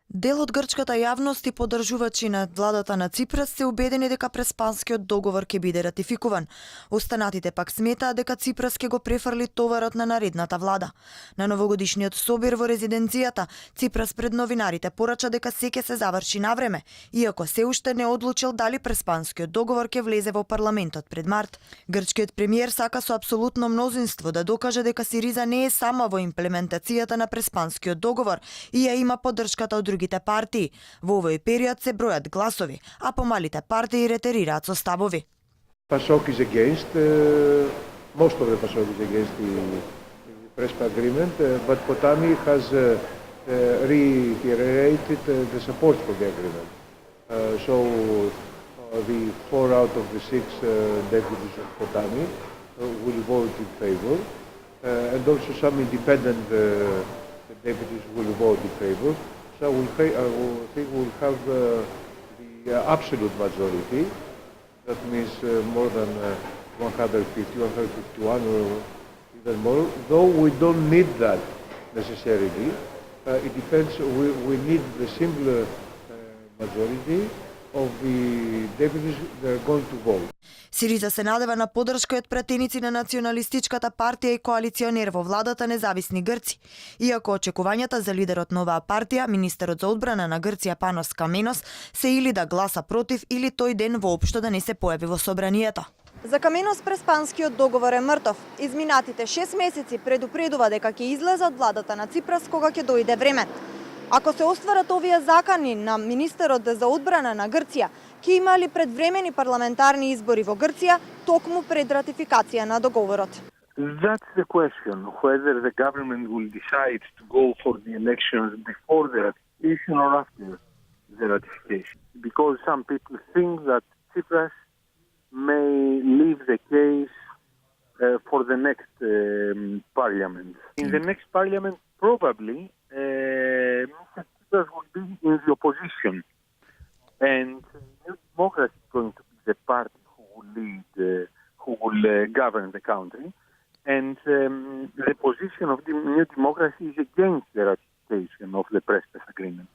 Дел од грчката јавност и поддржувачи на владата на Ципрас се убедени дека преспанскиот договор ќе биде ратификуван. Останатите пак сметаат дека Ципрас ќе го префрли товарот на наредната влада. На новогодишниот собир во резиденцијата, Ципрас пред новинарите порача дека се ќе се заврши навреме, иако се уште не одлучил дали преспанскиот договор ќе влезе во парламентот пред март. Грчкиот премиер сака со апсолутно мнозинство да докаже дека Сириза не е сама во имплементацијата на преспанскиот договор и ја има поддршката од другите партии. Во овој период се бројат гласови, а помалите партии ретерираат со ставови. PASOK is against, most of the PASOK is against the Prespa agreement, but Potami has reiterated the support for the agreement. So the 4 out of the 6 deputies of Potami will vote in favor, and also some independent deputies will vote in favor. So I think we'll have the absolute majority. That means more than 150, 151 or even more. Though we don't need that necessarily. It depends, we need the simple majority of the deputies that are going to vote. Сириза се надева на поддршка од пратеници на националистичката партија и коалиционер во владата Независни Грци. Иако очекувањата за лидерот на оваа партија, министерот за одбрана на Грција Панос Каменос, се или да гласа против или тој ден воопшто да не се појави во собранието. За Каменос преспанскиот договор е мртов. Изминатите 6 месеци предупредува дека ќе излезе од владата на Ципрас кога ќе дојде време. Ако се остварат овие закани на министерот за одбрана на Грција, ќе има ли предвремени парламентарни избори во Грција токму пред ратификација на договорот? That's the question, whether the government will decide to go for the elections before the ratification or after the ratification. Because some people think that Tsipras may leave the case for the next parliament. In the next parliament, probably, Mr. Tsipras will be in the opposition. And New Democracy is going to be the party who will lead, who will govern the country. And the position of the New Democracy is against the ratification of the Prespa agreement.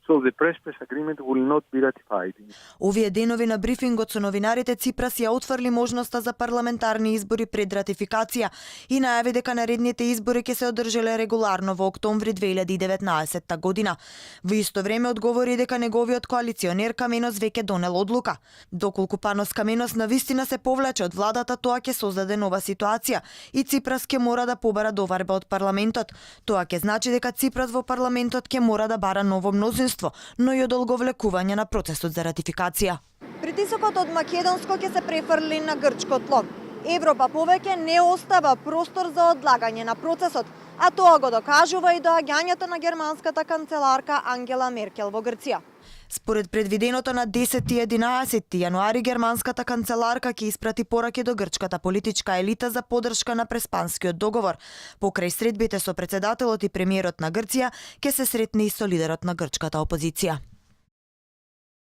So the Prespa agreement will not be ratified. Овие денови на брифингот со новинарите Ципрас ја отфрли можноста за парламентарни избори пред ратификација и најави дека наредните избори ќе се одржале регуларно во октомври 2019 година. Во исто време одговори дека неговиот коалиционер Каменос веќе донел одлука. Доколку Панос Каменос навистина се повлече од владата, тоа ќе создаде нова ситуација и Ципрас ќе мора да побара доварба од парламентот. Тоа ќе значи дека Ципрас во парламентот ќе мора да бара ново мнозинство, но и одолговлекување на процесот за ратификација. Притисокот од македонско ќе се префрли на грчко тло. Европа повеќе не остава простор за одлагање на процесот, а тоа го докажува и доаѓањето на германската канцеларка Ангела Меркел во Грција. Според предвиденото на 10 и 11 јануари, германската канцеларка ќе испрати пораки до грчката политичка елита за поддршка на преспанскиот договор. Покрај средбите со председателот и премиерот на Грција, ќе се сретне и со лидерот на грчката опозиција.